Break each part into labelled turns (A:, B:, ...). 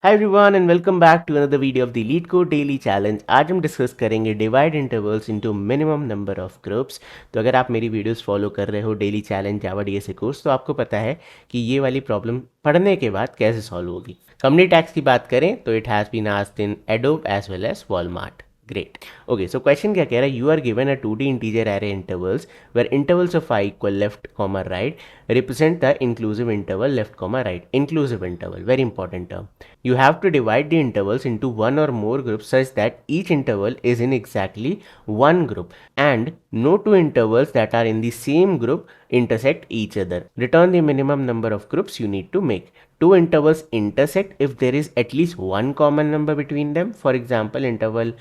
A: Hi everyone and welcome back to another video of the Lead Code Daily Challenge। आज हम discuss करेंगे divide intervals into minimum number of groups. तो अगर आप मेरी videos follow कर रहे हो डेली चैलेंज जावा डीएसए कोर्स तो आपको पता है कि ये वाली प्रॉब्लम पढ़ने के बाद कैसे सॉल्व होगी। कंपनी टैक्स की बात करें तो it has been asked in Adobe as well as Walmart. Great. Okay, so question क्या कह रहा है, you are given a 2D integer array intervals where intervals of i equal left comma right represent the inclusive interval left comma right। inclusive interval, very important term। you have to divide the intervals into one or more groups such that each interval is in exactly one group and no two intervals that are in the same group intersect each other। return the minimum number of groups you need to make। two intervals intersect if there is at least one common number between them। for example, interval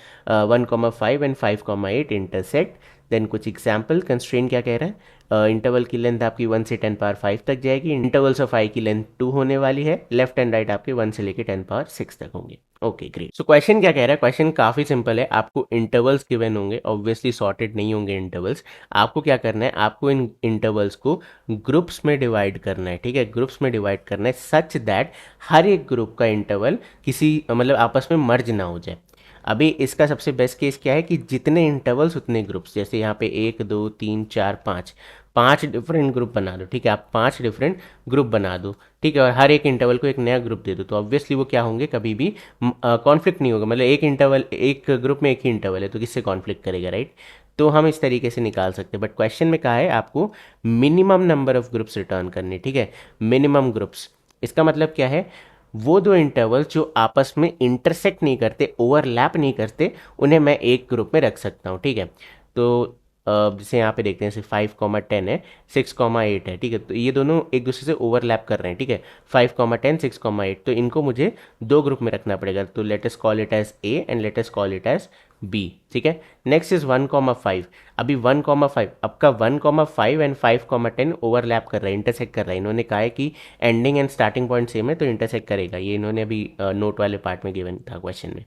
A: 1,5 and 5,8 intersect। Then कुछ example constraint क्या कह रहा है, interval की length आपकी 1 से 10 power 5 तक जाएगी, इंटरवल्स ऑफ आई की लेंथ 2 होने वाली है, लेफ्ट एंड राइट आपके 1 से लेकर 10 पावर 6 तक होंगे। Okay great. सो क्वेश्चन क्या कह रहा है, क्वेश्चन काफी सिंपल है। आपको इंटरवल्स गिवन होंगे, ऑब्वियसली सॉर्टेड नहीं होंगे इंटरवल्स। आपको क्या करना है, आपको इन इंटरवल्स को ग्रुप्स में डिवाइड करना है। ठीक है, ग्रुप्स में डिवाइड करना है सच दैट हर एक ग्रुप का इंटरवल किसी मतलब आपस में मर्ज ना हो जाए। अभी इसका सबसे बेस्ट केस क्या है कि जितने इंटरवल्स उतने ग्रुप्स, जैसे यहाँ पे 1 2 3 4 5 5 डिफरेंट ग्रुप बना दो। ठीक है, आप 5 डिफरेंट ग्रुप बना दो। ठीक है, और हर एक इंटरवल को एक नया ग्रुप दे दो, तो ऑब्वियसली वो क्या होंगे, कभी भी कॉन्फ्लिक्ट नहीं होगा। मतलब एक इंटरवल, एक ग्रुप में एक ही इंटरवल है तो किससे कॉन्फ्लिक्ट करेगा, राइट। तो हम इस तरीके से निकाल सकते हैं। बट क्वेश्चन में कहा है आपको minimum number of groups return करने। ठीक है, मिनिमम ग्रुप्स, इसका मतलब क्या है, वो दो इंटरवल्स जो आपस में इंटरसेक्ट नहीं करते, ओवरलैप नहीं करते, उन्हें मैं एक ग्रुप में रख सकता हूँ। ठीक है, तो जैसे यहाँ पे देखते हैं, जैसे 5,10 है, 6,8 है। ठीक है, तो ये दोनों एक दूसरे से ओवरलैप कर रहे हैं। ठीक है, 5,10 6,8, तो इनको मुझे दो ग्रुप में रखना पड़ेगा। तो let us call it as A and let us call it as B. ठीक है, नेक्स्ट इज 1,5। अभी 1,5, आपका 1,5 एंड 5,10 ओवरलैप कर रहा है, इंटरसेक्ट कर रहा है। इन्होंने कहा है कि ending and starting point same है तो इंटरसेक्ट करेगा। ये इन्होंने अभी नोट वाले पार्ट में गिवन था क्वेश्चन में।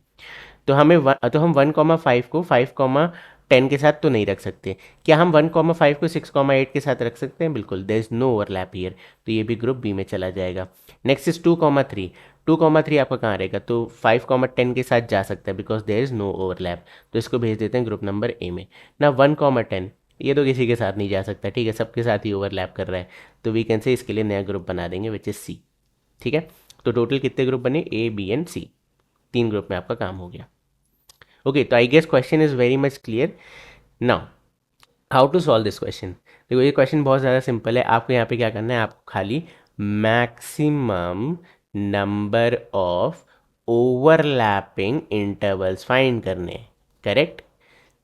A: तो हम 1,5 को 5,10 के साथ तो नहीं रख सकते। क्या हम 1,5 को 6,8 के साथ रख सकते हैं? बिल्कुल, there is no overlap here, तो ये भी ग्रुप बी में चला जाएगा। Next is 2,3। 2,3 आपका कहाँ रहेगा, तो 5,10 के साथ जा सकता है because there is no overlap, तो इसको भेज देते हैं ग्रुप नंबर ए में ना। 1,10 ये तो किसी के साथ नहीं जा सकता। ठीक है, सबके साथ ही ओवरलैप कर रहा है, तो वी कैन से इसके लिए नया ग्रुप बना देंगे विच इज सी। ठीक है, तो टोटल कितने ग्रुप बने, A B and C, 3 group में आपका काम हो गया। ओके, तो I guess question is very much clear now. How to solve this question, देखो ये क्वेश्चन बहुत ज़्यादा सिंपल है। आपको यहाँ पे क्या करना है, आपको खाली maximum number of overlapping intervals find करने हैं। करेक्ट,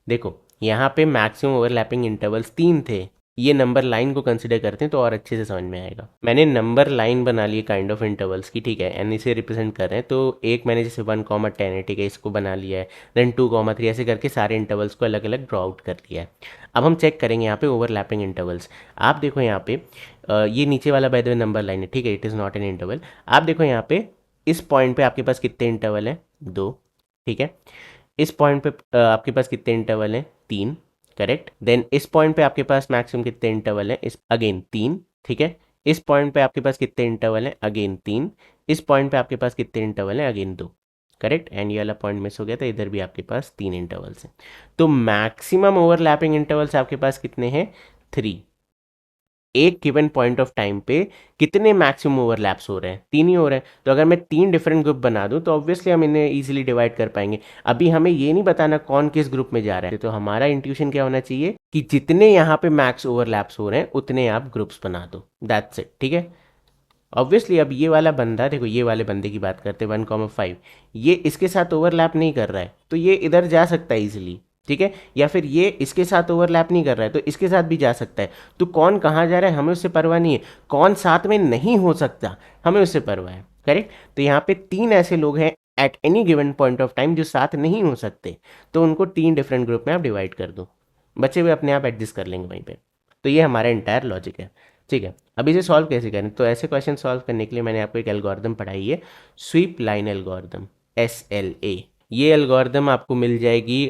A: देखो यहाँ पे मैक्सिमम ओवरलैपिंग इंटरवल्स 3 थे। ये नंबर लाइन को कंसिडर करते हैं तो और अच्छे से समझ में आएगा। मैंने नंबर लाइन बना ली काइंड ऑफ इंटरवल्स की। ठीक है, एन इसे रिप्रेजेंट कर रहे हैं, तो एक मैंने जैसे 1,10 है, ठीक है, इसको बना लिया है। देन 2,3 ऐसे करके सारे इंटरवल्स को अलग अलग ड्रॉ आउट कर लिया है। अब हम चेक करेंगे यहाँ पे ओवरलैपिंग इंटरवल्स। आप देखो यहाँ पे ये नीचे वाला by the way number line है। ठीक है, it is not an interval. आप देखो यहाँ पे इस पॉइंट पे आपके पास कितने इंटरवल हैं, 2। ठीक है, इस पॉइंट पे आपके पास कितने इंटरवल हैं, 3। करेक्ट, देन इस पॉइंट पे आपके पास मैक्सिमम कितने इंटरवल हैं, इस अगेन 3। ठीक है, इस पॉइंट पे आपके पास कितने इंटरवल हैं, अगेन 3। इस पॉइंट पे आपके पास कितने इंटरवल हैं, अगेन 2। करेक्ट, एंड ये वाला पॉइंट मिस हो गया था, इधर भी आपके पास 3 इंटरवल्स हैं। तो मैक्सिमम ओवरलैपिंग इंटरवल्स आपके पास कितने हैं, 3। एक गिवन पॉइंट ऑफ टाइम पे कितने मैक्सिमम ओवरलैप्स हो रहे हैं, 3 ही हो रहे हैं। तो अगर मैं 3 डिफरेंट ग्रुप बना दूं तो ऑब्वियसली हम इन्हें इजीली डिवाइड कर पाएंगे। अभी हमें ये नहीं बताना कौन किस ग्रुप में जा रहा है, तो हमारा इंट्यूशन क्या होना चाहिए कि जितने यहाँ पे मैक्स ओवरलैप्स हो रहे हैं उतने आप ग्रुप्स बना दो, दैट्स इट। ठीक है, ऑब्वियसली अब ये वाला बंदा, देखो ये वाले बंदे की बात करते हैं 1,5, ये इसके साथ ओवरलैप नहीं कर रहा है तो ये इधर जा सकता है इजीली। ठीक है, या फिर ये इसके साथ ओवरलैप नहीं कर रहा है तो इसके साथ भी जा सकता है। तो कौन कहाँ जा रहा है हमें उससे परवाह नहीं है, कौन साथ में नहीं हो सकता हमें उससे परवाह है। करेक्ट, तो यहाँ पे 3 ऐसे लोग हैं at any given point of time जो साथ नहीं हो सकते, तो उनको 3 डिफरेंट ग्रुप में आप डिवाइड कर दो, बच्चे हुए अपने आप एडजस्ट कर लेंगे वहीं पे। तो ये हमारा इंटायर लॉजिक है। ठीक है, अब इसे सॉल्व कैसे करें, तो ऐसे क्वेश्चन सॉल्व करने के लिए मैंने आपको एक एल्गोरिदम पढ़ाई है, स्वीप लाइन एल्गोरिदम, SLA। ये एल्गोरिदम आपको मिल जाएगी,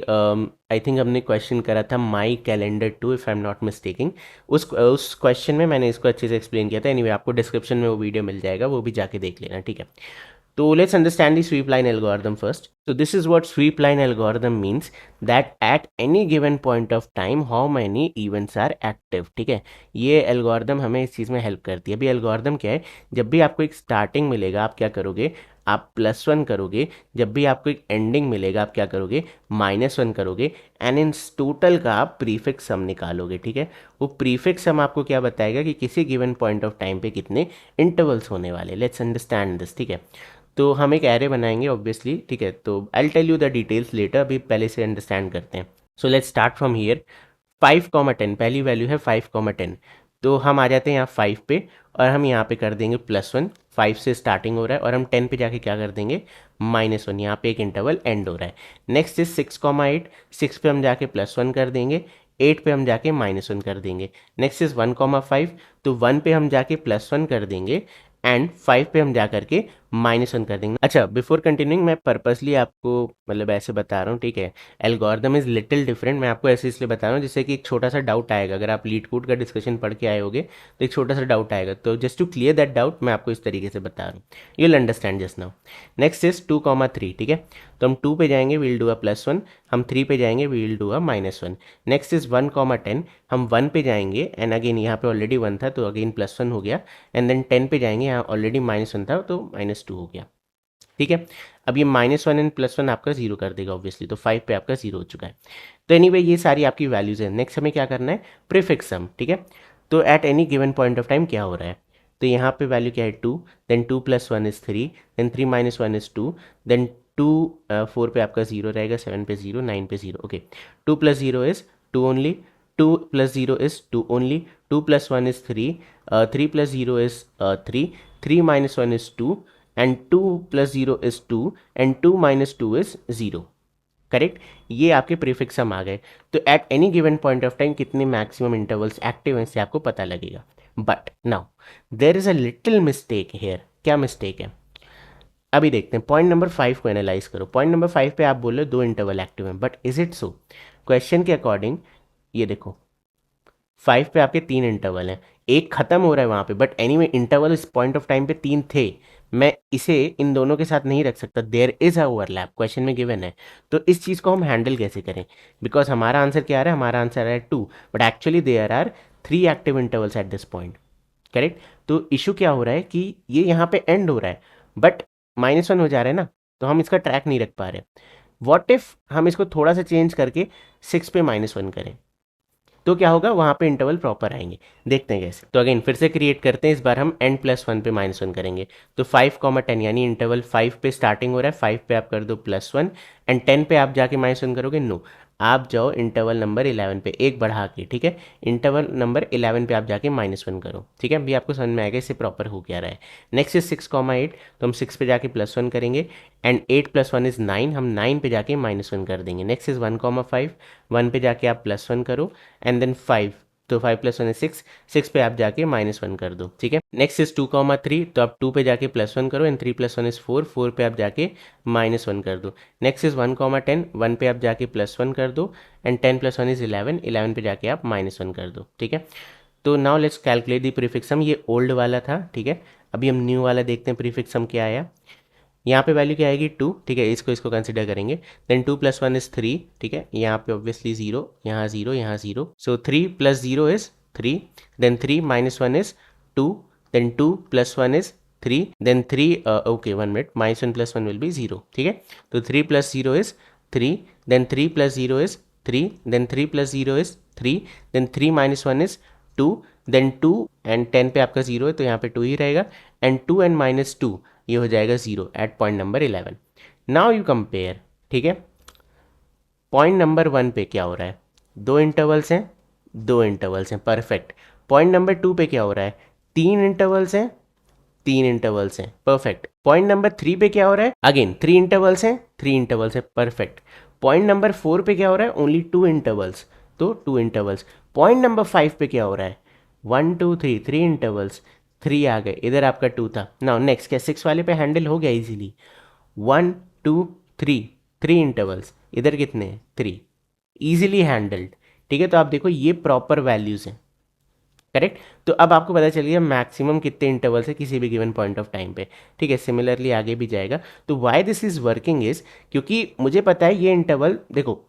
A: आई थिंक हमने क्वेश्चन करा था my calendar 2 if I am not mistaking. उस क्वेश्चन में मैंने इसको अच्छे से एक्सप्लेन किया था। एनीवे आपको डिस्क्रिप्शन में वो वीडियो मिल जाएगा, वो भी जाके देख लेना। ठीक है, So let's understand the sweep line algorithm first. So this is what sweep line algorithm means, that at any given point of time how many events are active. ठीक है, ये एल्गोरिदम हमें इस चीज़ में हेल्प करती है. अभी एल्गोरिदम क्या है, जब भी आपको एक स्टार्टिंग मिलेगा आप क्या करोगे, आप +1 करोगे. जब भी आपको एक एंडिंग मिलेगा आप क्या करोगे, -1 करोगे. एंड इन टोटल का आप प्रीफिक्स सम निकालोगे. ठीक है, वो प्रीफिक्स सम आपको क्या बताएगा कि किसी गिवन पॉइंट ऑफ टाइम पे कितने इंटरवल्स होने वाले. Let's understand this. ठीक है, तो हम एक एरे बनाएंगे ऑब्वियसली. ठीक है, तो I tell you the details later, अभी पहले से अंडरस्टैंड करते हैं. So let's start from here. 5,10 पहली वैल्यू है 5,10. तो हम आ जाते हैं यहाँ 5 पे और हम यहाँ पे कर देंगे +1. 5 से स्टार्टिंग हो रहा है और हम 10 पे जाके क्या कर देंगे, -1. यहाँ पे एक इंटरवल एंड हो रहा है. Next is 6,8. 6 पे हम जाके +1 कर देंगे. 8 पे हम जाके -1 कर देंगे. Next is 1,5. तो 1 पे हम जाके +1 कर देंगे एंड 5 पे हम जा करके -1 कर देंगे. अच्छा, बिफोर कंटिन्यूइंग मैं पर्पसली आपको मतलब ऐसे बता रहा हूँ. ठीक है, एल्गोरिदम इज़ लिटिल डिफरेंट. मैं आपको ऐसे इसलिए बता रहा हूँ जिससे कि एक छोटा सा डाउट आएगा. अगर आप लीड कोड का डिस्कशन पढ़ के आए होगे तो एक छोटा सा डाउट आएगा. तो just to clear that doubt मैं आपको इस तरीके से बता रहा हूँ. You will understand just now. Next is 2,3. ठीक है, तो हम 2 पे जाएंगे, वी विल डू अ +1. हम 3 पे जाएंगे, we will do a -1. Next is 1,10. हम 1 पे जाएंगे एंड अगेन यहाँ पे ऑलरेडी 1 था तो अगेन +1 हो गया. एंड देन 10 पे जाएंगे, यहाँ ऑलरेडी -1 था तो -2 हो गया. ठीक है, अब ये -1 एंड +1 आपका 0 कर देगा ऑब्वियसली. तो 5 पे आपका 0 हो चुका है. तो एनीवे ये सारी आपकी वैल्यूज़ हैं. नेक्स्ट हमें क्या करना है, प्रीफिक्स सम. ठीक है, तो at any given point of time क्या हो रहा है, तो यहाँ पे वैल्यू क्या है 2. Then 2 + 1 is 3. Then 3 - 1 is 2. Then 2 4 पे आपका 0 रहेगा, 7 पे 0, 9 पे 0. Okay, 2 + 0 is 2 only. 2 + 0 is 2 only. 2 + 1 is 3. 3 + 0 is 3. 3 - 1 is 2. And 2 + 0 is 2 and 2 - 2 is 0. Correct, ये आपके प्रीफिक्स सम आ गए. तो at any given point of time कितने मैक्सिमम इंटरवल्स एक्टिव हैं इससे आपको पता लगेगा. But now there is a little mistake here. क्या मिस्टेक है, अभी देखते हैं. पॉइंट नंबर 5 को एनालाइज करो. पॉइंट नंबर 5 पे आप बोल रहे हो 2 इंटरवल एक्टिव हैं, but is it so? Question के अकॉर्डिंग ये देखो 5 पे आपके 3 इंटरवल हैं, एक खत्म हो रहा है वहाँ पे, बट एनीवे इंटरवल इस पॉइंट ऑफ टाइम पे 3 थे. मैं इसे इन दोनों के साथ नहीं रख सकता. देयर इज अ ओवरलैप, क्वेश्चन में गिवन है. तो इस चीज़ को हम हैंडल कैसे करें, बिकॉज हमारा आंसर क्या आ रहा है, हमारा आंसर आ रहा है 2, but actually there are 3 active intervals at this point. Correct, तो इशू क्या हो रहा है कि ये यहाँ पे एंड हो रहा है बट -1 हो जा रहा है ना, तो हम इसका ट्रैक नहीं रख पा रहे. वॉट इफ हम इसको थोड़ा सा चेंज करके 6 पे -1 करें, तो क्या होगा, वहाँ पे इंटरवल प्रॉपर आएंगे. देखते हैं कैसे. तो अगेन फिर से क्रिएट करते हैं. इस बार हम n+1 पे -1 करेंगे. तो 5,10 यानी इंटरवल 5 पे स्टार्टिंग हो रहा है. 5 पे आप कर दो +1 एंड 10 पे आप जाके -1 करोगे. नो, आप जाओ इंटरवल नंबर 11 पे एक बढ़ा के. ठीक है, इंटरवल नंबर 11 पे आप जाके -1 करो. ठीक है, अभी आपको समझ में आएगा इससे प्रॉपर हो क्या रहा है. Next is 6,8. तो हम 6 पे जाके +1 करेंगे एंड 8 + 1 इज़ 9. हम 9 पे जाके -1 कर देंगे. Next is 1,5. 1 पे जाके आप +1 करो एंड देन 5. तो 5 + 1 इज 6. 6 पे आप जाके -1 कर दो. ठीक है, नेक्स्ट इज 2,3. तो आप 2 पे जाके +1 करो एंड 3 + 1 इज 4. 4 पे आप जाके -1 कर दो. Next is 1,10. 1 पे आप जाके +1 कर दो एंड 10 + 1 इज 11. 11 पे जाके आप -1 कर दो. ठीक है, तो now let's calculate the prefix sum. ये ओल्ड वाला था. ठीक है, अभी हम न्यू वाला देखते हैं प्रीफिक्स सम क्या आया. यहाँ पे वैल्यू क्या आएगी 2. ठीक है, इसको कंसिडर करेंगे. Then 2 + 1 is 3. ठीक है, यहाँ पे ऑब्वियसली 0, यहाँ 0, यहाँ 0. So 3 + 0 is 3. Then 3 - 1 is 2. Then 2 + 1 is 3. Then 3 okay 1 minute, -1 + 1 will be 0. ठीक है, तो 3 + 0 is 3. Then 3 + 0 is 3. Then 3 + 0 is 3. Then 3 - 1 is 2. Then 2 and 10 पे आपका 0 है तो यहाँ पे 2 ही रहेगा एंड 2 एंड -2 ये हो जाएगा 0 at point number 11. Now you compare. ठीक है, पॉइंट नंबर 1 पे क्या हो रहा है, 2 इंटरवल्स हैं, 2 इंटरवल्स हैं, परफेक्ट. पॉइंट नंबर 2 पे क्या हो रहा है, 3 इंटरवल्स हैं, 3 इंटरवल्स हैं, परफेक्ट. पॉइंट नंबर 3 पे क्या हो रहा है, अगेन 3 इंटरवल्स हैं, 3 इंटरवल्स हैं, परफेक्ट. पॉइंट नंबर 4 पे क्या हो रहा है, ओनली 2 इंटरवल्स, तो 2 इंटरवल्स. पॉइंट नंबर 5 पे क्या हो रहा है, 1 2 3 3 इंटरवल्स, 3 आ गए, इधर आपका 2 था. नाउ नेक्स्ट क्या 6 वाले पे हैंडल हो गया इजीली. 1 2 3 3 इंटरवल्स, इधर कितने हैं 3, इजीली हैंडल्ड. ठीक है, तो आप देखो ये प्रॉपर वैल्यूज़ हैं. करेक्ट। तो अब आपको पता चल गया मैक्सिमम कितने इंटरवल है किसी भी गिवन पॉइंट ऑफ टाइम पे, ठीक है। सिमिलरली आगे भी जाएगा। तो why this is working is, क्योंकि मुझे पता है ये इंटरवल देखो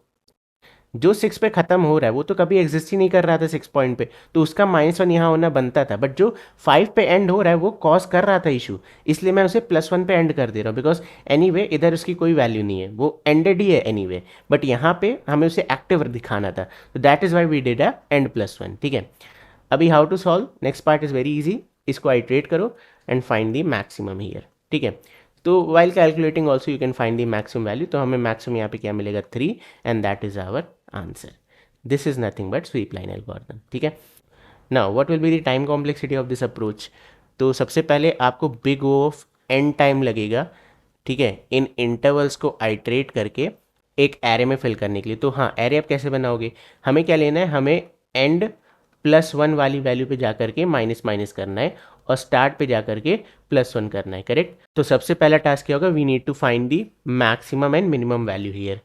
A: जो 6 पे खत्म हो रहा है वो तो कभी एग्जिस्ट ही नहीं कर रहा था 6 पॉइंट पे, तो उसका -1 यहाँ होना बनता था। बट जो 5 पे एंड हो रहा है वो कॉज कर रहा था इशू, इसलिए मैं उसे +1 पे एंड कर दे रहा हूँ, बिकॉज एनीवे इधर उसकी कोई वैल्यू नहीं है, वो एंडेड ही है एनीवे। बट यहाँ पे हमें उसे एक्टिव दिखाना था, तो that is why we did a and +1, ठीक है। अभी how to solve, next part is very easy. इसको आइट्रेट करो and find the maximum here, ठीक है। तो while calculating also you can find the maximum value. तो हमें मैक्सिमम यहाँ पे क्या मिलेगा 3, and that is our answer. This is nothing but sweep line algorithm, ठीक है। Now what will be the time complexity of this approach. तो सबसे पहले आपको big O of N time लगेगा, ठीक है, इन इंटरवल्स को आइट्रेट करके एक एरे में फिल करने के लिए। तो हाँ, एरे आप कैसे बनाओगे, हमें क्या लेना है, हमें एंड +1 वाली वैल्यू पे जा करके माइनस माइनस करना है और स्टार्ट पे जा करके +1 करना है, करेक्ट। तो सबसे पहला टास्क क्या होगा, we need to find the maximum and minimum value here.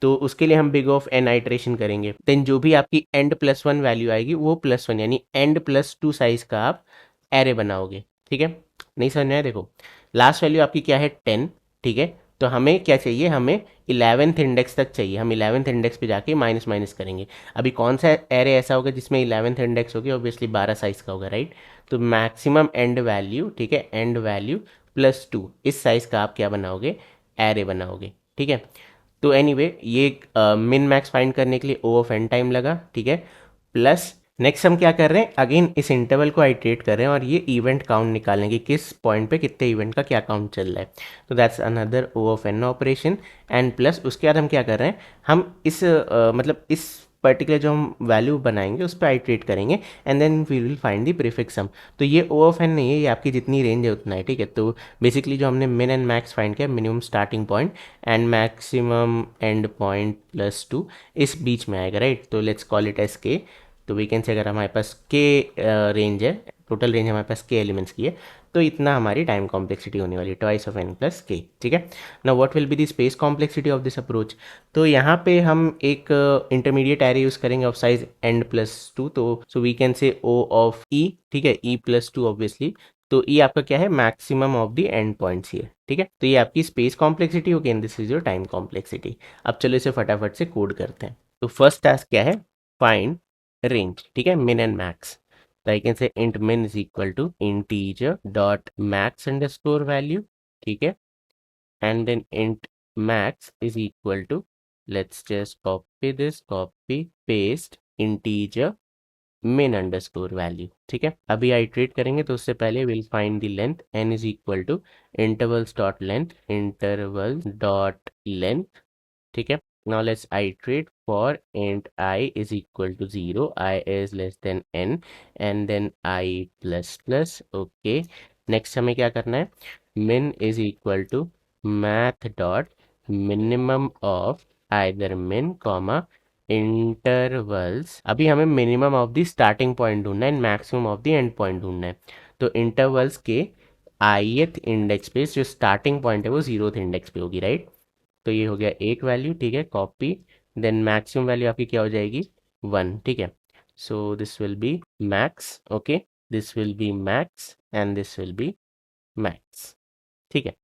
A: तो उसके लिए हम बिग ऑफ एन आइट्रेशन करेंगे, देन जो भी आपकी एंड +1 वैल्यू आएगी वो +1 यानी एंड +2 साइज का आप एरे बनाओगे, ठीक है। नहीं समझ में आया, देखो लास्ट वैल्यू आपकी क्या है 10, ठीक है। तो हमें क्या चाहिए, हमें 11th इंडेक्स तक चाहिए, हम 11th इंडेक्स पे जाके माइनस माइनस करेंगे। अभी कौन सा एरे ऐसा होगा जिसमें 11th इंडेक्स होगी, ऑब्वियसली 12 साइज का होगा, राइट। तो मैक्सिमम एंड वैल्यू, ठीक है, एंड वैल्यू +2 इस साइज का आप क्या बनाओगे, एरे बनाओगे, ठीक है। तो एनीवे ये मिन मैक्स फाइंड करने के लिए ओ ऑफ एन टाइम लगा, ठीक है। प्लस नेक्स्ट हम क्या कर रहे हैं, अगेन इस इंटरवल को आइट्रेट कर रहे हैं और ये इवेंट काउंट निकालने की किस पॉइंट पे कितने इवेंट का क्या काउंट चल रहा है। तो that's another O of N operation. And plus उसके बाद हम क्या कर रहे हैं, हम इस मतलब इस पर्टिकुलर जो हम वैल्यू बनाएंगे उस पर आइट्रेट करेंगे and then we will find the prefix sum. तो ये ओ ऑफ एन नहीं है, ये आपकी जितनी रेंज है उतना है, ठीक है। तो बेसिकली जो हमने मिन एंड मैक्स फाइंड किया, minimum starting point and maximum and point +2 इस बीच में आएगा, राइट। तो लेट्स कॉल इट एस के। तो वी कैन से अगर हमारे पास के रेंज है, टोटल रेंज हमारे पास के एलिमेंट्स की है, तो इतना हमारी टाइम कॉम्प्लेक्सिटी होने वाली है, ट्वाइस ऑफ एन प्लस के, ठीक है। Now what will be the space complexity of this approach. तो यहाँ पे हम एक इंटरमीडिएट एरे यूज करेंगे ऑफ साइज n+2। तो सो वी कैन से ओ ऑफ ई, ठीक है, e+2 ऑब्वियसली। तो ई आपका क्या है, maximum of the end points here, ठीक है। तो ये आपकी स्पेस कॉम्प्लेक्सिटी होगी and this is your time complexity. अब चलो इसे फटाफट से कोड करते हैं। तो फर्स्ट टास्क क्या है, फाइंड रेंज, ठीक है, मिन एंड मैक्स। तो आई कैन से int min is equal to integer dot max underscore value, ठीक है, and then int max is equal to, let's just copy this, copy paste integer min underscore value, ठीक है। अभी iterate करेंगे तो उससे पहले will find the length, n is equal to intervals dot length, intervals dot length, ठीक है। Now let's iterate for int I is equal to 0, I is less than n, and then I plus plus, okay। next हमें क्या करना है, min is equal to math dot minimum of either min comma intervals। अभी हमें minimum of the starting point ढूंढना है and maximum of the end point ढूंढना है। तो इंटरवल्स के ith इंडेक्स पे जो स्टार्टिंग पॉइंट है वो 0th इंडेक्स पे होगी, राइट। तो ये हो गया एक वैल्यू, ठीक है, कॉपी। देन मैक्सिमम वैल्यू आपकी क्या हो जाएगी 1, ठीक है। So this will be max, okay, this will be max and this will be max, ठीक है।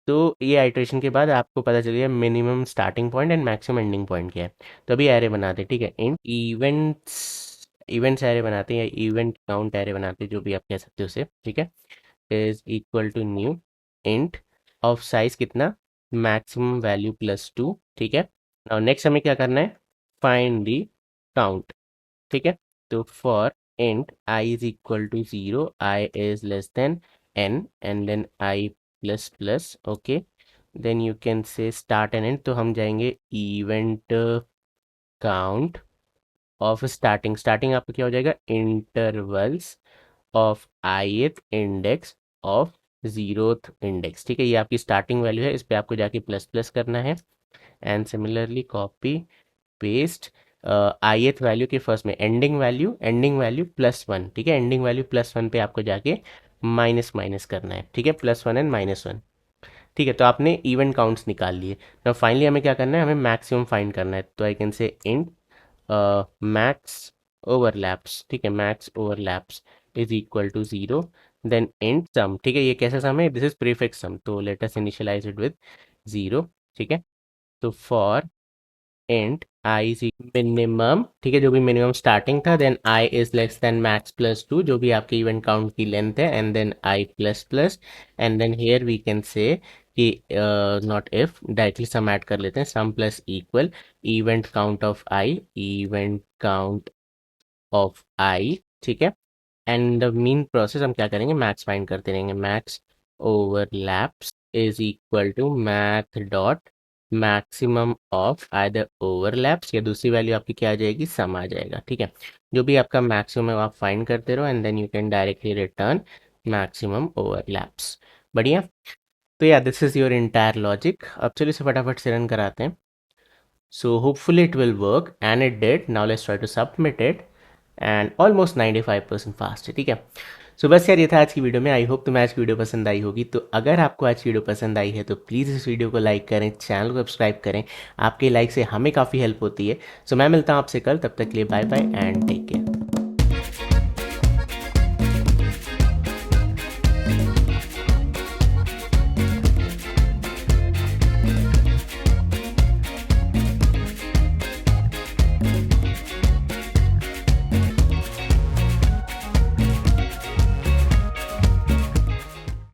A: तो ये आइट्रेशन के बाद आपको पता चल गया minimum starting point and maximum ending point क्या है। तो अभी एरे बनाते हैं, ठीक है, इन इवेंट्स एरे बनाते हैं या इवेंट काउंट एरे बनाते हैं, जो भी आप कह सकते हो उसे, ठीक है। Is equal to new int of size कितना, मैक्सिमम वैल्यू +2, ठीक है। और नेक्स्ट हमें क्या करना है, फाइंड दी काउंट, ठीक है। तो for int I is equal to 0, i is less than n, and then I plus plus, okay. Then you can say start and end. तो हम जाएंगे इवेंट काउंट ऑफ स्टार्टिंग आपका क्या हो जाएगा, intervals of ith index of 0th index, ठीक है। ये आपकी स्टार्टिंग वैल्यू है, इस पे आपको जाके प्लस प्लस करना है and similarly copy paste ith value के फर्स्ट में एंडिंग वैल्यू +1, ठीक है। एंडिंग वैल्यू +1 पे आपको जाके माइनस माइनस करना है, ठीक है, +1 एंड -1, ठीक है। तो आपने इवेंट काउंट्स निकाल लिए। तो फाइनली हमें क्या करना है, हमें मैक्सिमम फाइंड करना है। तो I can say int max overlaps, ठीक है, max overlaps is equal to 0, then int sum, ठीक है, ये कैसा सम है, दिस इज प्रीफिक्स सम, तो let us initialize it with 0, ठीक है। तो for int I is minimum, ठीक है, जो भी मिनिमम स्टार्टिंग था, then I is less than max plus 2, जो भी आपके इवेंट काउंट की लेंथ है, and then I plus plus, and then here we can say कि not if, directly sum add कर लेते हैं, sum plus equal event count of I, event count of आई, ठीक है। एंड द मीन प्रोसेस हम क्या करेंगे, मैक्स फाइंड करते रहेंगे, max overlaps is equal to math dot maximum of either overlaps, या दूसरी वैल्यू आपकी क्या आ जाएगी, सम आ जाएगा, ठीक है। जो भी आपका मैक्सिमम है वो आप फाइंड करते रहो, and then you can directly return maximum overlaps. बढ़िया। तो या this is your entire logic. अब चलिए इसे फटाफट से रन कराते हैं। So hopefully it will work, and it did. Now let's try to submit it, and almost 95% fast है, ठीक है। सो बस यार ये था आज की वीडियो में। आई होप तुम्हें आज की वीडियो पसंद आई होगी। तो अगर आपको आज की वीडियो पसंद आई है तो प्लीज़ इस वीडियो को लाइक करें, चैनल को सब्सक्राइब करें। आपके लाइक से हमें काफ़ी हेल्प होती है। सो मैं मिलता हूँ आपसे कल, तब तक के लिए bye bye and take care.